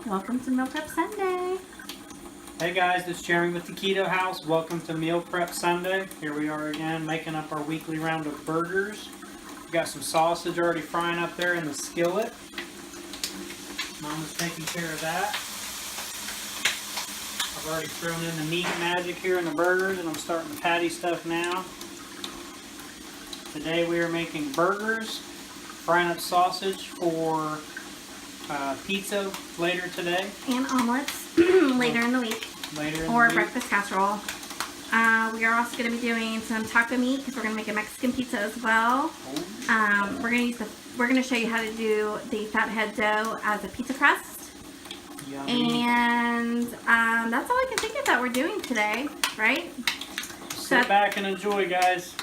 Welcome to Meal Prep Sunday. Hey guys, this is Jeremy with the Keto House. Welcome to Meal Prep Sunday. Here we are again, making up our weekly round of burgers. We got some sausage already frying up there in the skillet. Mama's taking care of that. I've already thrown in the meat magic here in the burgers, and I'm starting the patty stuff now. Today we are making burgers, frying up sausage for pizza later today. And omelets later in the week. Or breakfast casserole. We are also going to be doing some taco meat because we're going to make a Mexican pizza as well. We're going to show you how to do the Fathead dough as a pizza crust. Yummy. And that's all I can think of that we're doing today, right? Sit back and enjoy, guys.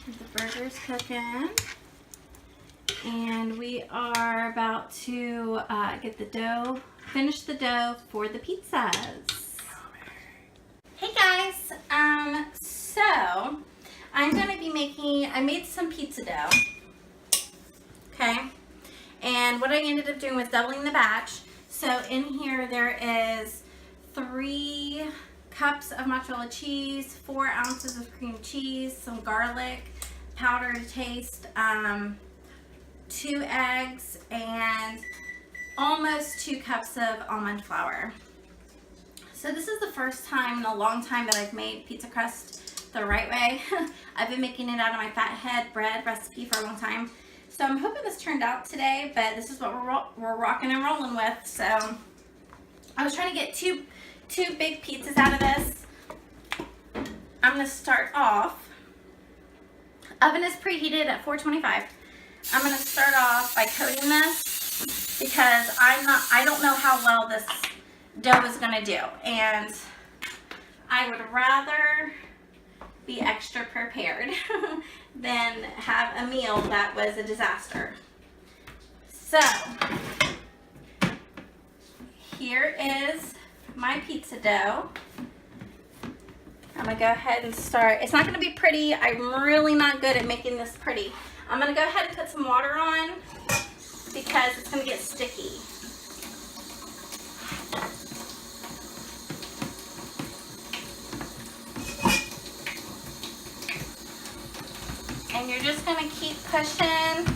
The burger's cooking. And we are about to get the dough, finish the dough for the pizzas. Hey guys, so I'm going to be I made some pizza dough, okay, and what I ended up doing was doubling the batch. So in here there is 3 cups of mozzarella cheese, 4 ounces of cream cheese, some garlic powder to taste, 2 eggs, and almost 2 cups of almond flour. So this is the first time in a long time that I've made pizza crust the right way. I've been making it out of my Fathead bread recipe for a long time. So I'm hoping this turned out today, but this is what we're rocking and rolling with. So I was trying to get two big pizzas out of this. I'm going to start off. Oven is preheated at 425. I'm going to start off by coating this because I don't know how well this dough is going to do, and I would rather be extra prepared than have a meal that was a disaster. So here is my pizza dough. I'm going to go ahead and start. It's not going to be pretty. I'm really not good at making this pretty. I'm going to go ahead and put some water on because it's going to get sticky. And you're just going to keep pushing.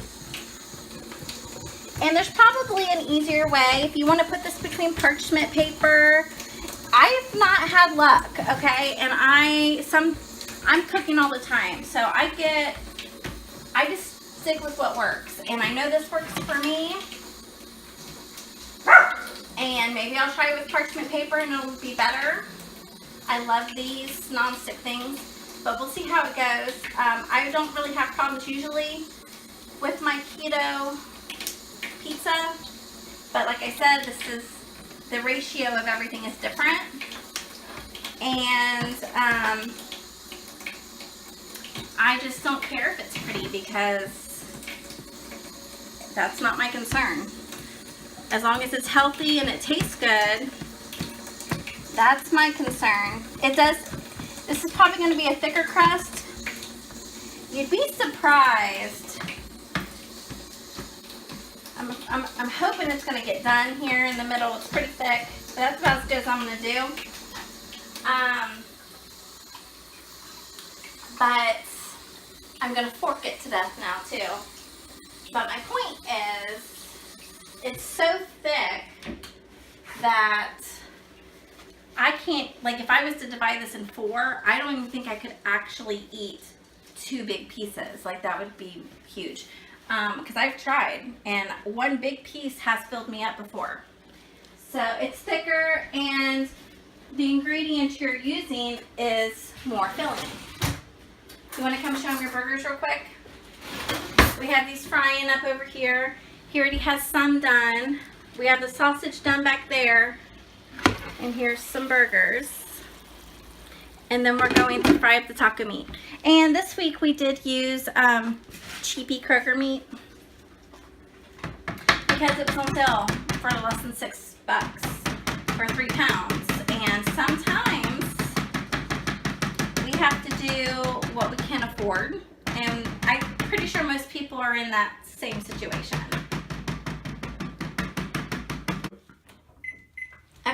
And there's probably an easier way. If you want to put this between parchment paper. I've not had luck, okay? And I'm cooking all the time. So I just stick with what works, and I know this works for me, and maybe I'll try it with parchment paper and it'll be better. I love these non-stick things, but we'll see how it goes. I don't really have problems usually with my keto pizza, but like I said, the ratio of everything is different, and I just don't care if it's pretty because that's not my concern. As long as it's healthy and it tastes good, that's my concern. This is probably going to be a thicker crust. You'd be surprised. I'm hoping it's going to get done here in the middle. It's pretty thick, but that's about as good as I'm going to do. But I'm going to fork it to death now too. But my point is, it's so thick that I can't, like if I was to divide this in 4, I don't even think I could actually eat 2 big pieces. Like that would be huge. Because I've tried, and 1 big piece has filled me up before. So it's thicker, and the ingredient you're using is more filling. You want to come show them your burgers real quick? We have these frying up over here. He already has some done. We have the sausage done back there. And here's some burgers. And then we're going to fry up the taco meat. And this week we did use cheapy Kroger meat because it was on sale for less than $6 for 3 pounds. And sometimes we have to do what we can afford, and I'm pretty sure most people are in that same situation.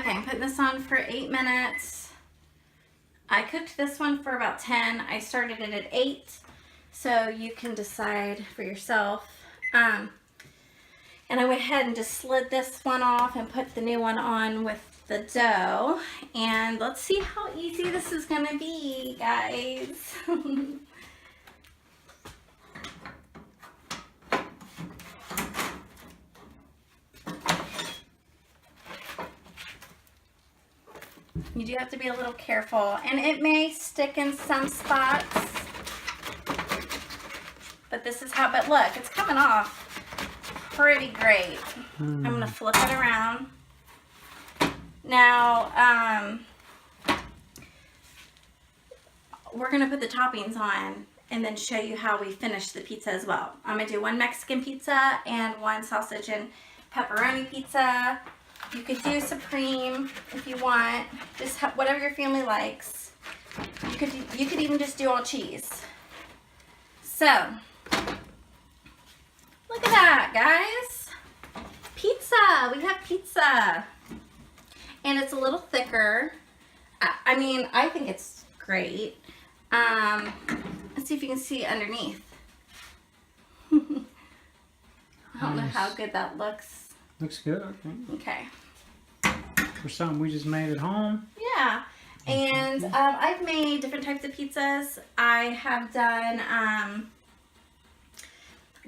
Okay, I'm putting this on for 8 minutes. I cooked this one for about 10. I started it at 8, so you can decide for yourself. And I went ahead and just slid this one off and put the new one on with the dough. And let's see how easy this is gonna be, guys. You do have to be a little careful, and it may stick in some spots, but this is how, but look, it's coming off pretty great. I'm gonna flip it around. Now, we're gonna put the toppings on and then show you how we finish the pizza as well. I'm gonna do one Mexican pizza and one sausage and pepperoni pizza. You could do supreme if you want, just whatever your family likes. You could even just do all cheese. So, look at that, guys. Pizza, we have pizza. And it's a little thicker. I mean, I think it's great. Let's see if you can see underneath. I don't know how good that looks. Looks good, I think. Okay. For something we just made at home. Yeah. And I've made different types of pizzas. I have done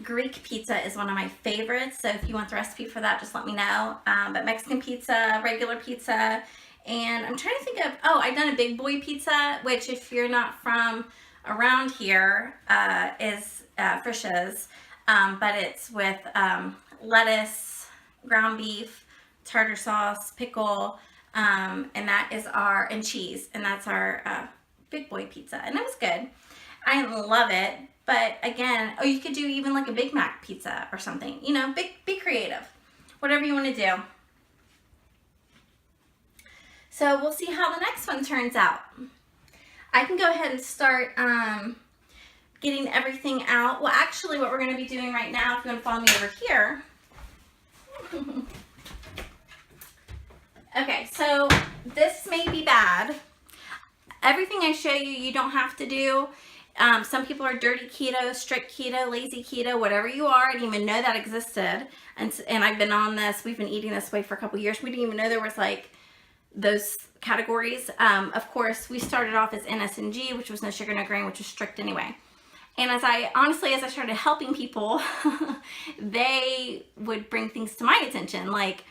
Greek pizza is one of my favorites. So if you want the recipe for that, just let me know. But Mexican pizza, regular pizza, and I'm trying to think of, oh, I've done a big boy pizza, which if you're not from around here, is Frisch's. But it's with lettuce, ground beef, tartar sauce, pickle, and that is our, and cheese, and that's our big boy pizza, and it was good. I love it, but again, oh, you could do even like a Big Mac pizza or something, you know, be creative, whatever you want to do. So we'll see how the next one turns out. I can go ahead and start getting everything out. Well, actually what we're going to be doing right now, if you want to follow me over here. Okay, so this may be bad. Everything I show you, you don't have to do. Some people are dirty keto, strict keto, lazy keto, whatever you are. I didn't even know that existed. And I've been on this, we've been eating this way for a couple years. We didn't even know there was like those categories. Of course, we started off as NSNG, which was no sugar, no grain, which was strict anyway. And as I started helping people, they would bring things to my attention, like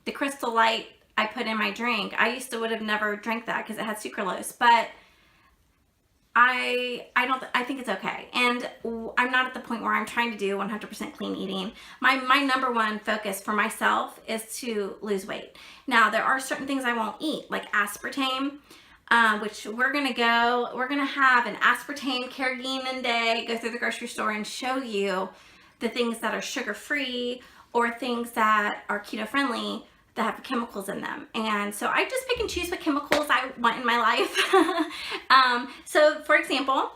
the Crystal Light I put in my drink. I would have never drank that because it had sucralose, but I think it's okay. And I'm not at the point where I'm trying to do 100% clean eating. My number one focus for myself is to lose weight. Now, there are certain things I won't eat, like aspartame, which we're going to have an aspartame carrageenan day, go through the grocery store and show you the things that are sugar-free or things that are keto-friendly that have chemicals in them. And so I just pick and choose what chemicals I want in my life. So for example,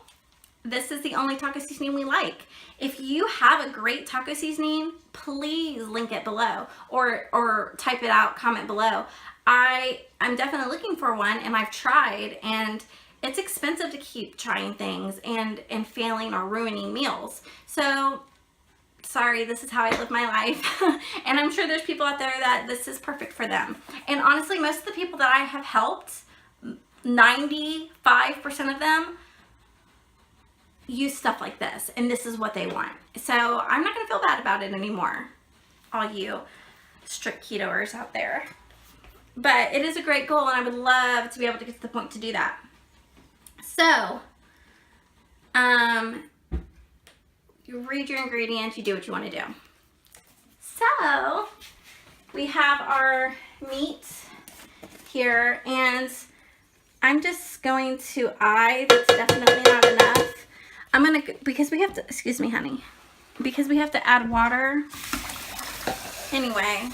this is the only taco seasoning we like. If you have a great taco seasoning, please link it below or type it out, comment below. I'm definitely looking for one, and I've tried, and it's expensive to keep trying things and failing or ruining meals. So sorry, this is how I live my life. And I'm sure there's people out there that this is perfect for them. And honestly, most of the people that I have helped, 95% of them use stuff like this, and this is what they want. So I'm not gonna feel bad about it anymore, all you strict ketoers out there. But it is a great goal, and I would love to be able to get to the point to do that. So, you read your ingredients, you do what you want to do. So, we have our meat here, and I'm just going to that's definitely not enough. I'm gonna, because we have to, excuse me, honey, because we have to add water anyway.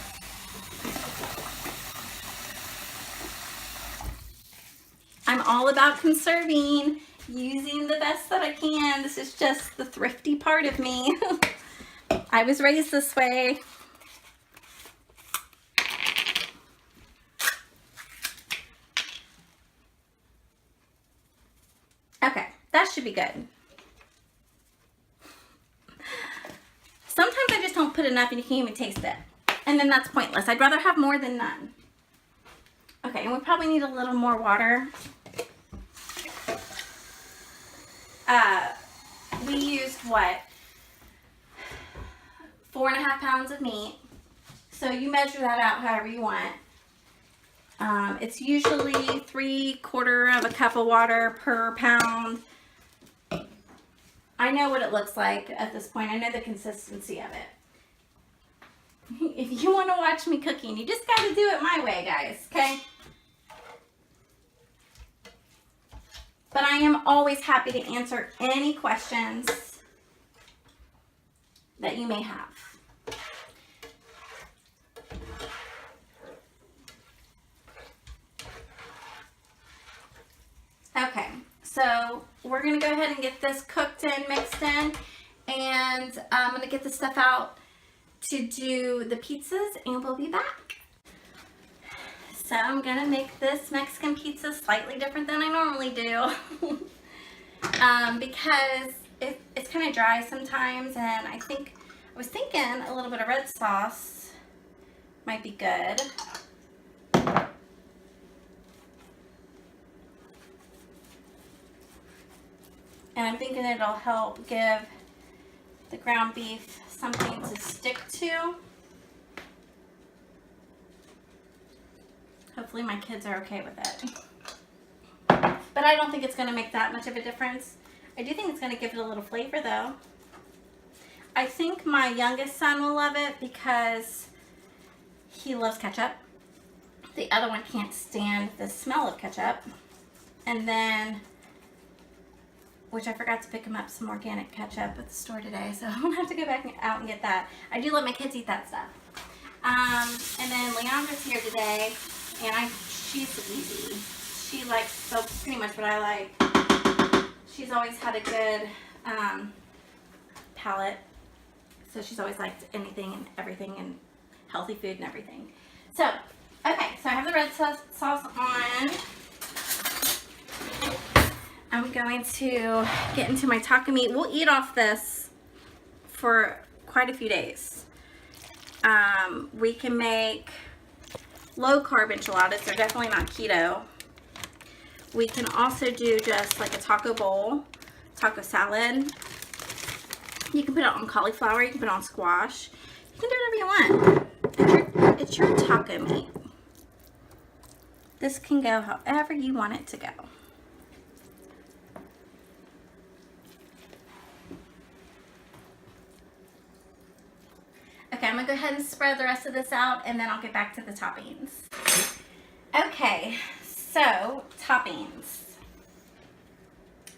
I'm all about conserving, using the best that I can. This is just the thrifty part of me. I was raised this way. should be good. Sometimes I just don't put enough and you can't even taste it. And then that's pointless. I'd rather have more than none. Okay, and we probably need a little more water. We used what? 4.5 pounds of meat. So you measure that out however you want. It's usually 3/4 cup of water per pound. I know what it looks like at this point. I know the consistency of it. If you want to watch me cooking, you just got to do it my way, guys, okay? But I am always happy to answer any questions that you may have. Okay, so we're going to go ahead and get this cooked in, mixed in, and I'm going to get the stuff out to do the pizzas, and we'll be back. So I'm going to make this Mexican pizza slightly different than I normally do because it's kind of dry sometimes, and I was thinking a little bit of red sauce might be good. And I'm thinking it'll help give the ground beef something to stick to. Hopefully my kids are okay with it. But I don't think it's going to make that much of a difference. I do think it's going to give it a little flavor though. I think my youngest son will love it because he loves ketchup. The other one can't stand the smell of ketchup. And then, which I forgot to pick him up some organic ketchup at the store today, so I'm going to have to go back out and get that. I do let my kids eat that stuff. And then Leandra's here today, and she's easy. She likes so pretty much what I like. She's always had a good palate, so she's always liked anything and everything and healthy food and everything. So, okay, so I have the red sauce on. I'm going to get into my taco meat. We'll eat off this for quite a few days. We can make low carb enchiladas. They're definitely not keto. We can also do just like a taco bowl, taco salad. You can put it on cauliflower. You can put it on squash. You can do whatever you want. It's your taco meat. This can go however you want it to go. Okay, I'm going to go ahead and spread the rest of this out, and then I'll get back to the toppings. Okay, so toppings.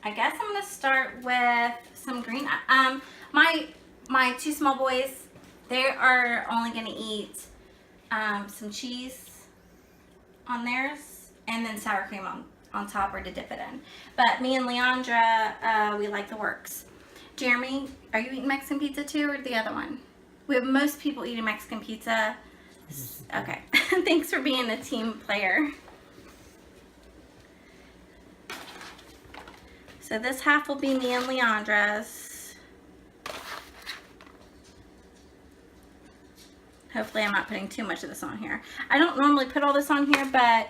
I guess I'm going to start with some green. My two small boys, they are only going to eat some cheese on theirs, and then sour cream on top or to dip it in. But me and Leandra, we like the works. Jeremy, are you eating Mexican pizza too, or the other one? We have most people eating Mexican pizza. Okay. Thanks for being a team player. So this half will be me and Leandra's. Hopefully I'm not putting too much of this on here. I don't normally put all this on here, but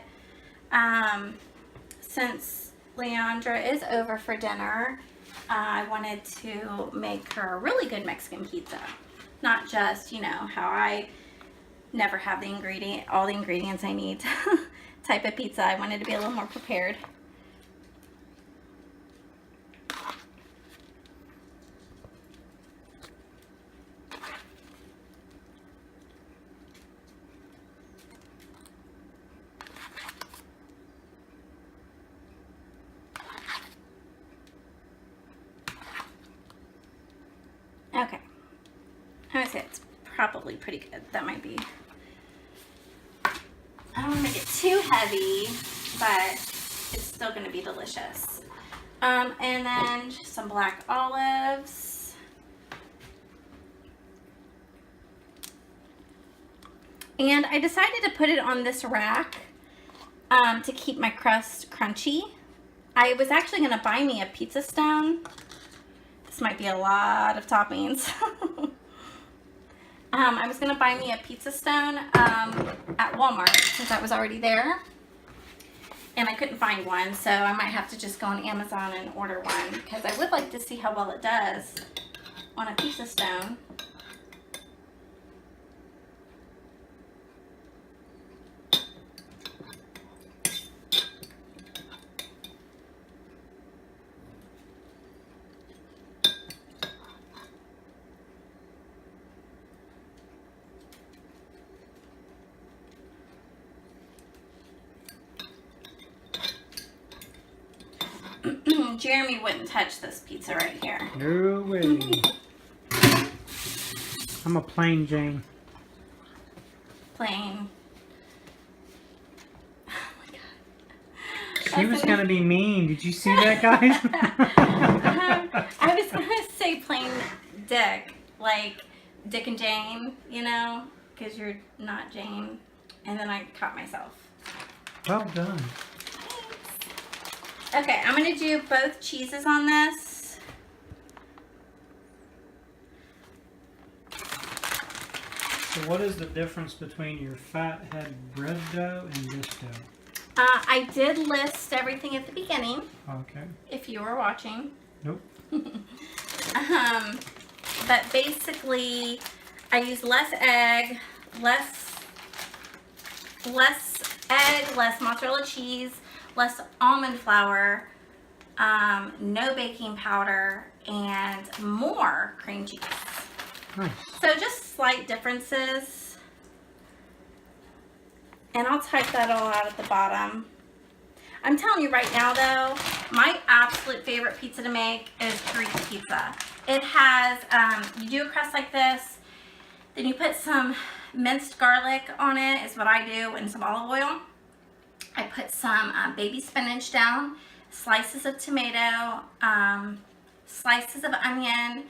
since Leandra is over for dinner, I wanted to make her a really good Mexican pizza. Not just, you know, how I never have all the ingredients I need type of pizza. I wanted to be a little more prepared. Okay. I would say it's probably pretty good. That might be. I don't want to make it too heavy, but it's still going to be delicious. And then just some black olives. And I decided to put it on this rack to keep my crust crunchy. I was actually going to buy me a pizza stone. This might be a lot of toppings. I was going to buy me a pizza stone at Walmart since I was already there. And I couldn't find one, so I might have to just go on Amazon and order one because I would like to see how well it does on a pizza stone. Jeremy wouldn't touch this pizza right here. No way. I'm a plain Jane. Plain. Oh my god. She was going to be mean. Did you see that, guys? I was going to say plain Dick. Like Dick and Jane, you know? Because you're not Jane. And then I caught myself. Well done. Okay, I'm going to do both cheeses on this. So what is the difference between your Fathead bread dough and this dough? I did list everything at the beginning, Okay. if you were watching. Nope. But basically, I use less egg, less mozzarella cheese, less almond flour, no baking powder, and more cream cheese. Nice. So just slight differences. And I'll type that all out at the bottom. I'm telling you right now though, my absolute favorite pizza to make is Greek pizza. It has, you do a crust like this, then you put some minced garlic on it, is what I do, and some olive oil. I put some baby spinach down, slices of tomato, slices of onion.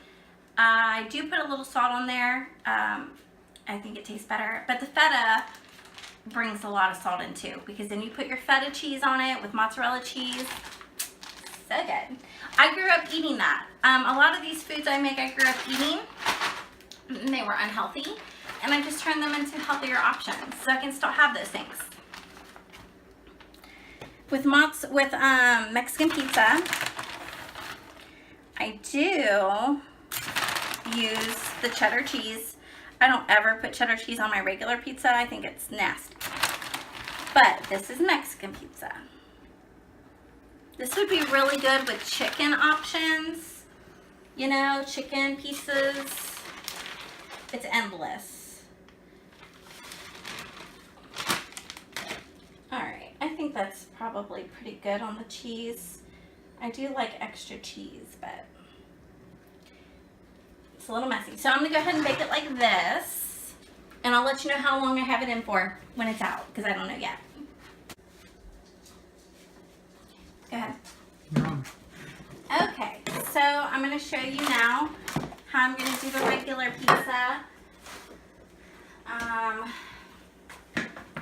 I do put a little salt on there. I think it tastes better. But the feta brings a lot of salt in too, because then you put your feta cheese on it with mozzarella cheese. So good. I grew up eating that. A lot of these foods I make, I grew up eating. They were unhealthy, and I just turned them into healthier options so I can still have those things. With Mexican pizza, I do use the cheddar cheese. I don't ever put cheddar cheese on my regular pizza. I think it's nasty. But this is Mexican pizza. This would be really good with chicken options. You know, chicken pieces. It's endless. Alright, I think that's probably pretty good on the cheese. I do like extra cheese, but it's a little messy. So I'm going to go ahead and bake it like this. And I'll let you know how long I have it in for when it's out, because I don't know yet. Go ahead. No. Okay, so I'm going to show you now how I'm going to do the regular pizza.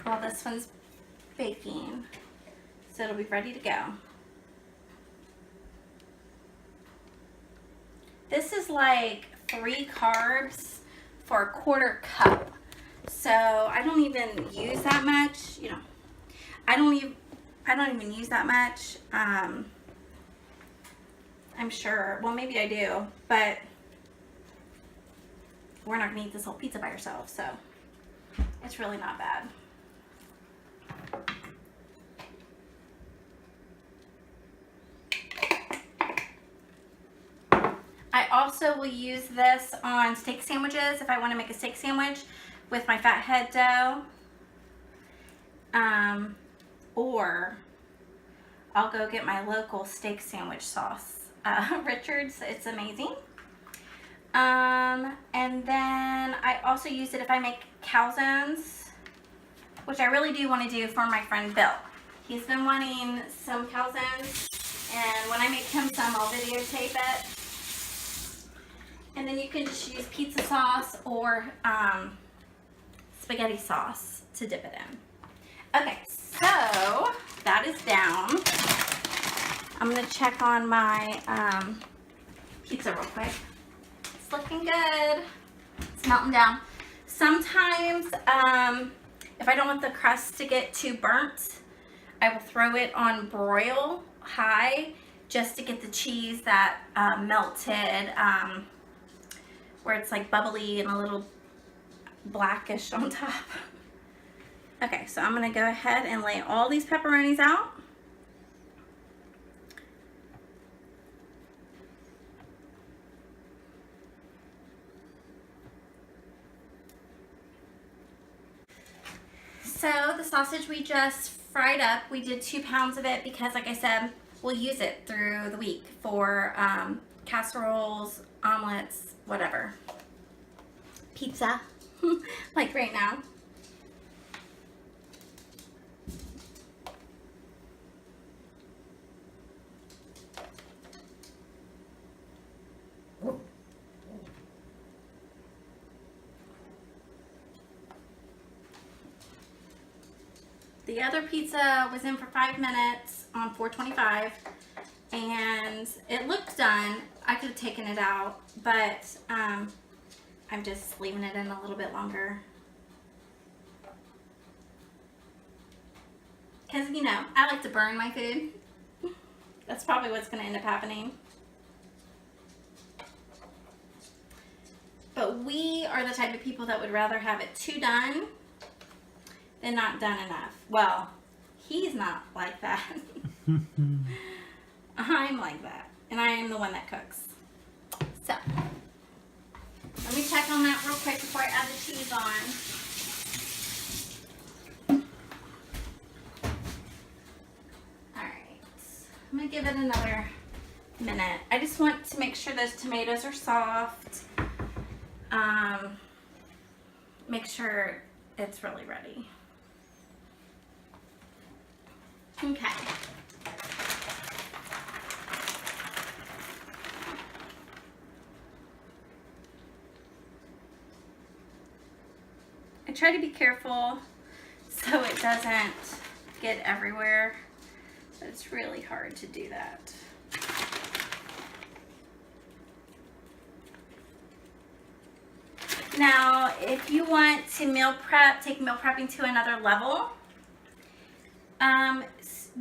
Well, this one's baking, so it'll be ready to go. This is like 3 carbs for a 1/4 cup. So I don't even use that much, you know. I don't even use that much. I'm sure, well, maybe I do, but we're not gonna eat this whole pizza by ourselves, so it's really not bad. I also will use this on steak sandwiches if I want to make a steak sandwich with my Fathead dough. Or I'll go get my local steak sandwich sauce. Richard's, it's amazing. And then I also use it if I make calzones, which I really do want to do for my friend Bill. He's been wanting some calzones, and when I make him some, I'll videotape it. And then you can just use pizza sauce or spaghetti sauce to dip it in. Okay, so that is down. I'm going to check on my pizza real quick. It's looking good. It's melting down. Sometimes, if I don't want the crust to get too burnt, I will throw it on broil high just to get the cheese that melted, where it's like bubbly and a little blackish on top. Okay, so I'm going to go ahead and lay all these pepperonis out. So the sausage we just fried up, we did 2 pounds of it because, like I said, we'll use it through the week for casseroles, omelets, whatever. Pizza, like right now. The other pizza was in for 5 minutes on 425 and it looked done. I could have taken it out, but I'm just leaving it in a little bit longer. Because, you know, I like to burn my food. That's probably what's going to end up happening. But we are the type of people that would rather have it too done than not done enough. Well, he's not like that. I'm like that. And I am the one that cooks. So, let me check on that real quick before I add the cheese on. Alright. I'm going to give it another minute. I just want to make sure those tomatoes are soft. Make sure it's really ready. Okay. I try to be careful so it doesn't get everywhere, but it's really hard to do that. Now, if you want to meal prep, take meal prepping to another level,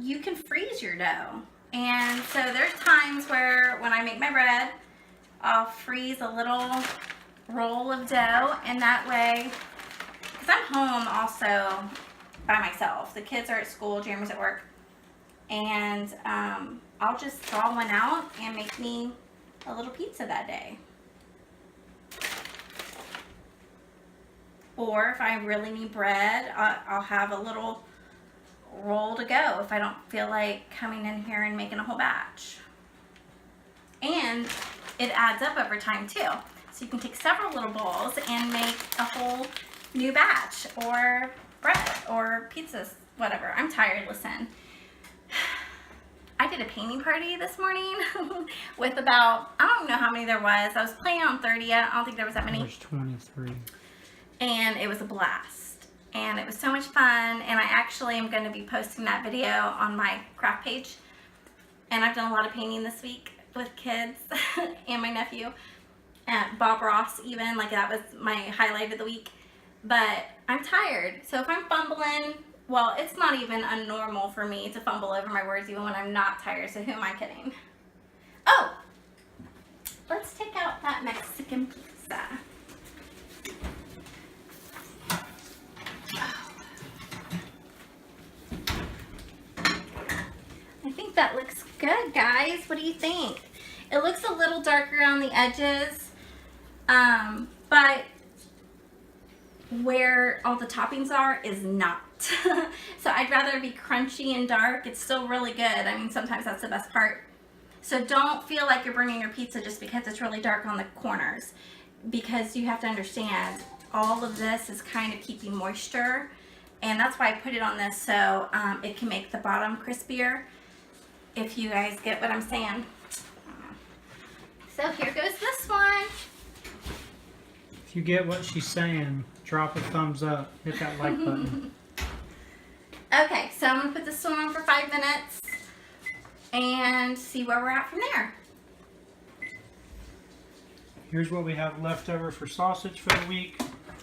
you can freeze your dough. And so there's times where when I make my bread, I'll freeze a little roll of dough, and that way, because I'm home also by myself. The kids are at school, Jeremy's at work, and I'll just thaw one out and make me a little pizza that day. Or if I really need bread, I'll have a little roll to go if I don't feel like coming in here and making a whole batch. And it adds up over time too. So you can take several little bowls and make a whole new batch, or bread, or pizzas, whatever. I'm tired, listen. I did a painting party this morning with about, I don't know how many there was. I was planning on 30. I don't think there was that many. There's 23. And it was a blast. And it was so much fun, and I actually am going to be posting that video on my craft page. And I've done a lot of painting this week with kids and my nephew, and Bob Ross even, like that was my highlight of the week. But I'm tired, so if I'm fumbling, well, it's not even unnormal for me to fumble over my words even when I'm not tired, so who am I kidding? Oh, let's take out that Mexican pizza. I think that looks good, guys. What do you think? It looks a little darker around the edges, but where all the toppings are is not. So I'd rather be crunchy and dark. It's still really good. I mean, sometimes that's the best part. So don't feel like you're burning your pizza just because it's really dark on the corners, because you have to understand all of this is kind of keeping moisture, and that's why I put it on this, so it can make the bottom crispier, if you guys get what I'm saying. So here goes this one. If you get what she's saying, drop a thumbs up, hit that like button. Okay, so I'm gonna put this one on for 5 minutes. and see where we're at from there. Here's what we have left over for sausage for the week.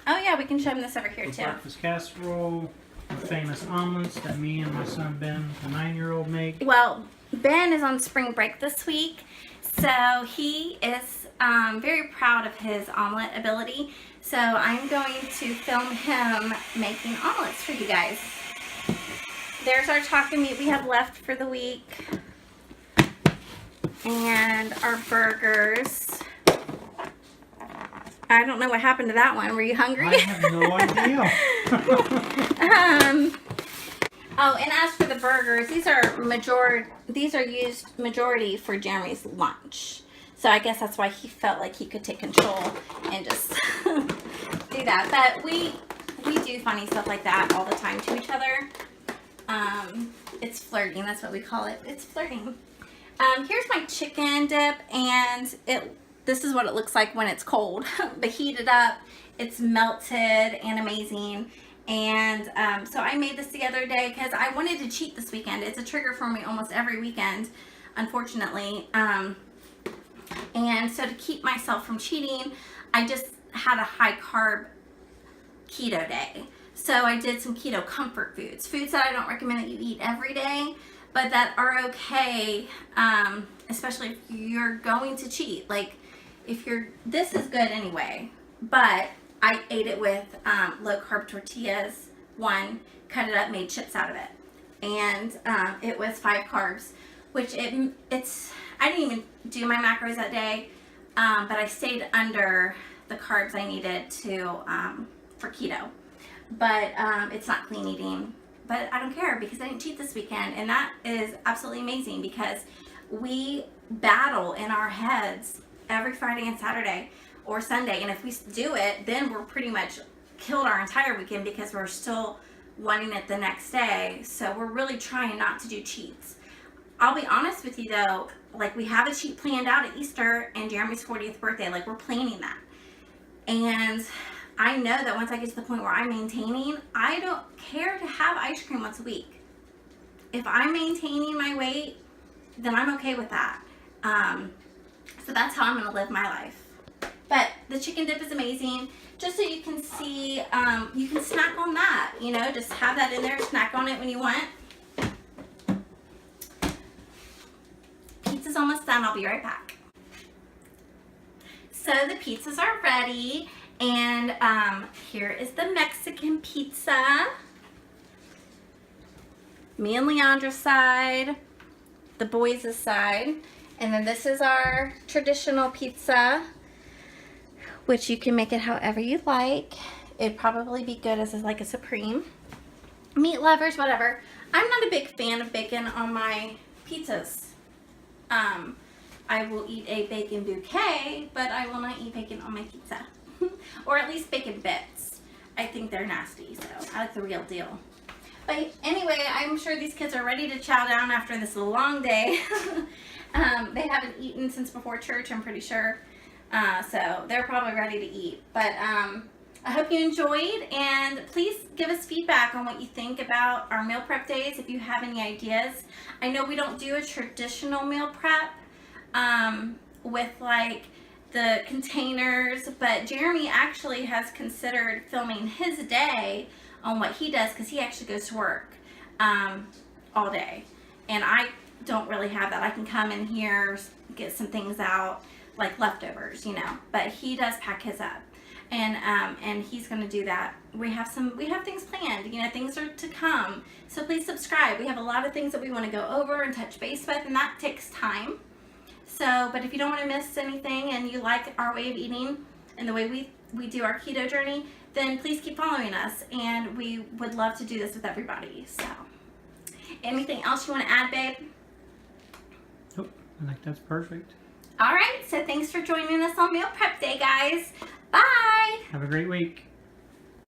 Oh yeah, we can show them this over here The too. breakfast casserole, the famous omelets that me and my son Ben, the 9-year-old, make. Well, Ben is on spring break this week, so he is very proud of his omelet ability. So I'm going to film him making omelets for you guys. There's our taco meat we have left for the week. And our burgers. I don't know what happened to that one. Were you hungry? I have no idea. Oh, and as for the burgers, these are used majority for Jeremy's lunch. So I guess that's why he felt like he could take control and just do that. But we do funny stuff like that all the time to each other. It's flirting. That's what we call it. It's flirting. Here's my chicken dip, and this is what it looks like when it's cold. But heated up, it's melted and amazing. And so I made this the other day because I wanted to cheat this weekend. It's a trigger for me almost every weekend, unfortunately. And so to keep myself from cheating, I just had a high carb keto day. So I did some keto comfort foods, foods that I don't recommend that you eat every day, but that are okay, especially if you're going to cheat. Like this is good anyway, but I ate it with low carb tortillas, cut it up, made chips out of it. And it was 5 carbs, which I didn't even do my macros that day, but I stayed under the carbs I needed for keto. But it's not clean eating, but I don't care because I didn't cheat this weekend. And that is absolutely amazing because we battle in our heads every Friday and Saturday or Sunday. And if we do it, then we're pretty much killed our entire weekend because we're still wanting it the next day. So we're really trying not to do cheats. I'll be honest with you though, like we have a cheat planned out at Easter and Jeremy's 40th birthday. Like we're planning that. And I know that once I get to the point where I'm maintaining, I don't care to have ice cream once a week. If I'm maintaining my weight, then I'm okay with that. So that's how I'm going to live my life. But the chicken dip is amazing. Just so you can see, you can snack on that. You know, just have that in there, snack on it when you want. Pizza's almost done. I'll be right back. So the pizzas are ready. And here is the Mexican pizza. Me and Leandra's side, the boys' side. And then this is our traditional pizza, which you can make it however you like. It'd probably be good as like a supreme. Meat lovers, whatever. I'm not a big fan of bacon on my pizzas. I will eat a bacon bouquet, but I will not eat bacon on my pizza. Or at least bacon bits. I think they're nasty, so I like the real deal. But anyway, I'm sure these kids are ready to chow down after this long day. They haven't eaten since before church, I'm pretty sure. So they're probably ready to eat. But I hope you enjoyed, and please give us feedback on what you think about our meal prep days if you have any ideas. I know we don't do a traditional meal prep with like the containers, but Jeremy actually has considered filming his day on what he does because he actually goes to work all day, and I don't really have that. I can come in here, get some things out like leftovers, you know, but he does pack his up, and he's going to do that. We have things planned, you know, things are to come, so please subscribe. We have a lot of things that we want to go over and touch base with, and that takes time. So, but if you don't want to miss anything and you like our way of eating and the way we do our keto journey, then please keep following us, and we would love to do this with everybody. So, anything else you want to add, babe? Nope, I think that's perfect. All right, so thanks for joining us on Meal Prep Day, guys. Bye! Have a great week.